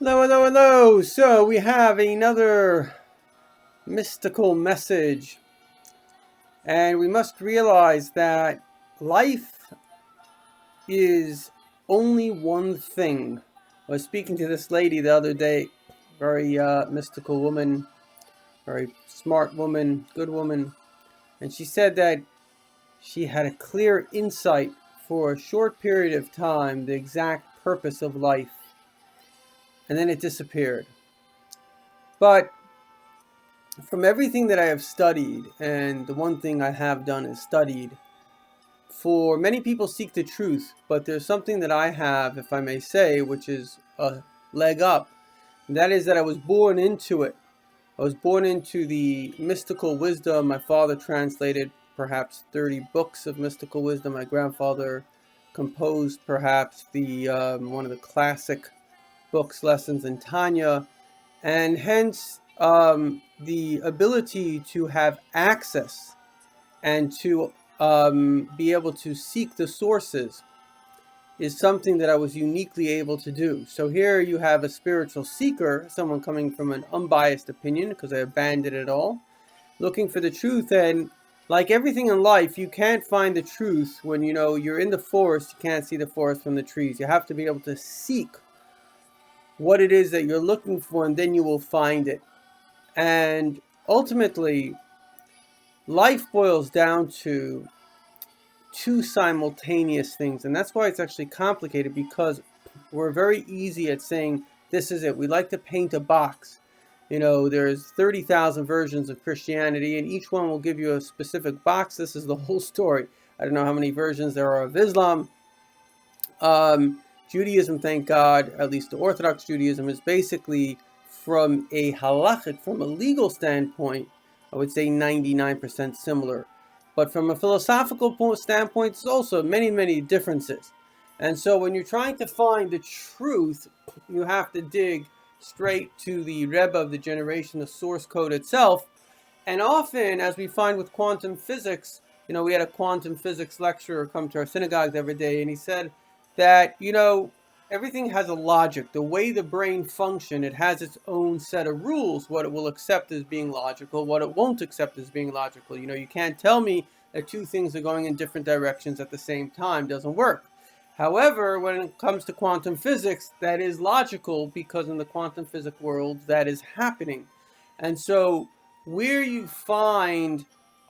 Hello, hello, hello. So we have another mystical message, and we must realize that life is only one thing. I was speaking to this lady the other day, very mystical woman, very smart woman, good woman, and she said that she had a clear insight for a short period of time, the exact purpose of life, and then it disappeared. But from everything that I have studied, and the one thing I have done is studied, for many people seek the truth, but there's something that I have, if I may say, which is a leg up. And that is that I was born into it. I was born into the mystical wisdom. My father translated perhaps 30 books of mystical wisdom. My grandfather composed perhaps the one of the classic books, Lessons in Tanya, and hence the ability to have access and to be able to seek the sources is something that I was uniquely able to do. So here you have a spiritual seeker, someone coming from an unbiased opinion, because I abandoned it all, looking for the truth. And like everything in life, you can't find the truth when you're in the forest. You can't see the forest from the trees. You have to be able to seek what it is that you're looking for, and then you will find it. And ultimately, life boils down to two simultaneous things. And that's why it's actually complicated, because we're very easy at saying, this is it. We like to paint a box. There's 30,000 versions of Christianity, and each one will give you a specific box. This is the whole story. I don't know how many versions there are of Islam. Judaism, thank God, at least the Orthodox Judaism, is basically from a halachic, from a legal standpoint, I would say 99% similar. But from a philosophical standpoint, there's also many, many differences. And so when you're trying to find the truth, you have to dig straight to the Rebbe of the generation, the source code itself. And often, as we find with quantum physics, we had a quantum physics lecturer come to our synagogue every day, and he said that, everything has a logic. The way the brain functions, it has its own set of rules, what it will accept as being logical, what it won't accept as being logical. You can't tell me that two things are going in different directions at the same time. It doesn't work. However, when it comes to quantum physics, that is logical, because in the quantum physics world, that is happening. And so where you find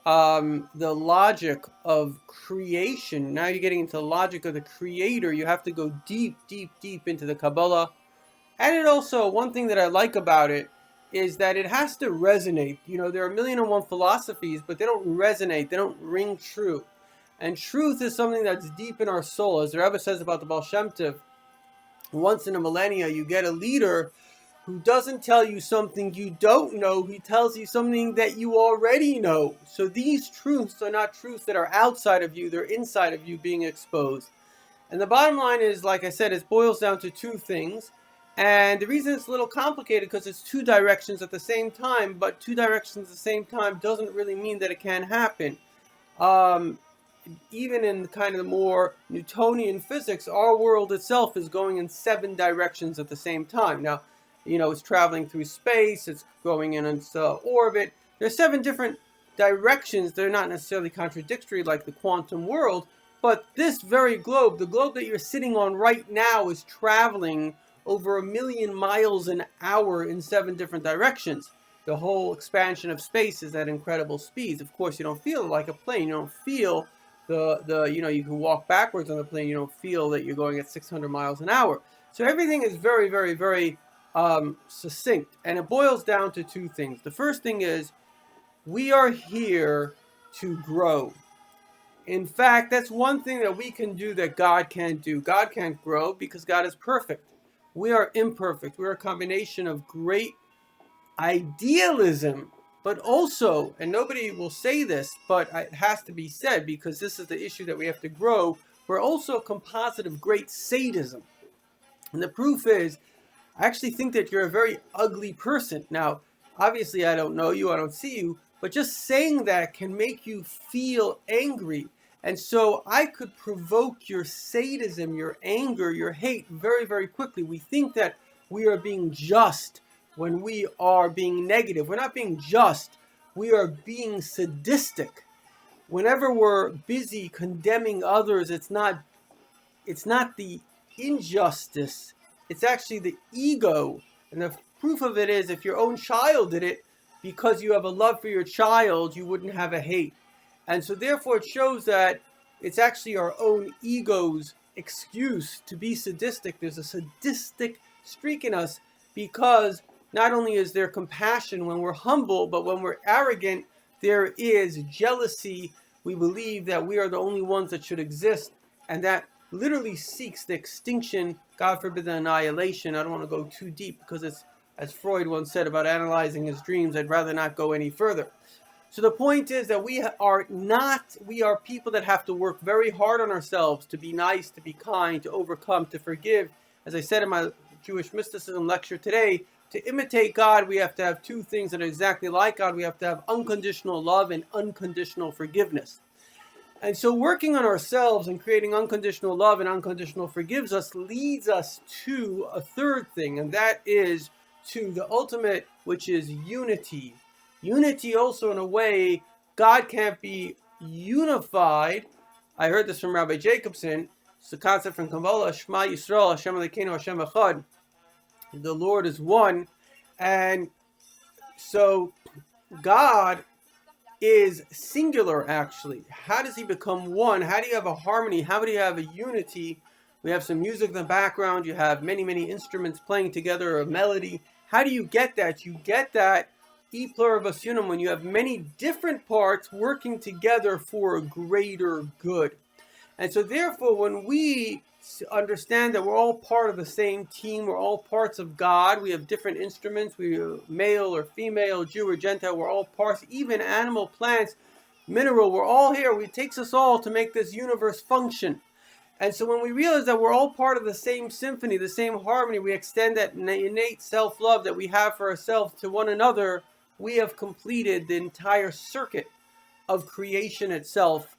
the logic of creation, now you're getting into the logic of the creator, you have to go deep, deep, deep into the Kabbalah. And it also, one thing that I like about it is that it has to resonate. There are a million and one philosophies, but they don't resonate, they don't ring true. And truth is something that's deep in our soul. As the Rebbe says about the Baal Shem Tov, once in a millennia, you get a leader who doesn't tell you something you don't know. He tells you something that you already know. So these truths are not truths that are outside of you. They're inside of you being exposed. And the bottom line is, like I said, it boils down to two things. And the reason it's a little complicated, because it's two directions at the same time. But two directions at the same time doesn't really mean that it can happen. Even in kind of the more Newtonian physics, our world itself is going in 7 directions at the same time. Now, it's traveling through space, it's going in its orbit. There's 7 different directions. They're not necessarily contradictory like the quantum world, but this very globe, the globe that you're sitting on right now, is traveling over 1,000,000 miles an hour in 7 different directions. The whole expansion of space is at incredible speeds. Of course, you don't feel like a plane. You don't feel you can walk backwards on the plane. You don't feel that you're going at 600 miles an hour. So everything is very, very, very succinct, and it boils down to two things. The first thing is, we are here to grow. In fact, that's one thing that we can do that God can't do. God can't grow because God is perfect. We are imperfect. We're a combination of great idealism, but also, and nobody will say this, but it has to be said because this is the issue that we have to grow, we're also a composite of great sadism. And the proof is, I actually think that you're a very ugly person. Now, obviously, I don't know you, I don't see you, but just saying that can make you feel angry. And so I could provoke your sadism, your anger, your hate very, very quickly. We think that we are being just when we are being negative. We're not being just, we are being sadistic. Whenever we're busy condemning others, it's not the injustice, it's actually the ego. And the proof of it is, if your own child did it, because you have a love for your child, you wouldn't have a hate. And so therefore it shows that it's actually our own ego's excuse to be sadistic. There's a sadistic streak in us, because not only is there compassion when we're humble, but when we're arrogant, there is jealousy. We believe that we are the only ones that should exist, and that literally seeks the extinction, God forbid, the annihilation. I don't want to go too deep, because it's, as Freud once said about analyzing his dreams, I'd rather not go any further. So the point is that we are people that have to work very hard on ourselves to be nice, to be kind, to overcome, to forgive. As I said in my Jewish mysticism lecture today, to imitate God, we have to have two things that are exactly like God. We have to have unconditional love and unconditional forgiveness. And so working on ourselves and creating unconditional love and unconditional forgiveness leads us to a third thing, and that is to the ultimate, which is unity. Unity also, in a way, God can't be unified. I heard this from Rabbi Jacobson. It's the concept from Kabbalah, Shema Yisrael, Hashem Elokeinu, Hashem Echad. The Lord is one. And so God is singular, actually. How does he become one? How do you have a harmony? How do you have a unity? We have some music in the background. You have many, many instruments playing together, a melody. How do you get that? You get that e pluribus unum when you have many different parts working together for a greater good. And so therefore, when we understand that we're all part of the same team, we're all parts of God, we have different instruments, we are male or female, Jew or Gentile, we're all parts, even animal, plants, mineral, we're all here. It takes us all to make this universe function. And so when we realize that we're all part of the same symphony, the same harmony, we extend that innate self-love that we have for ourselves to one another, we have completed the entire circuit of creation itself.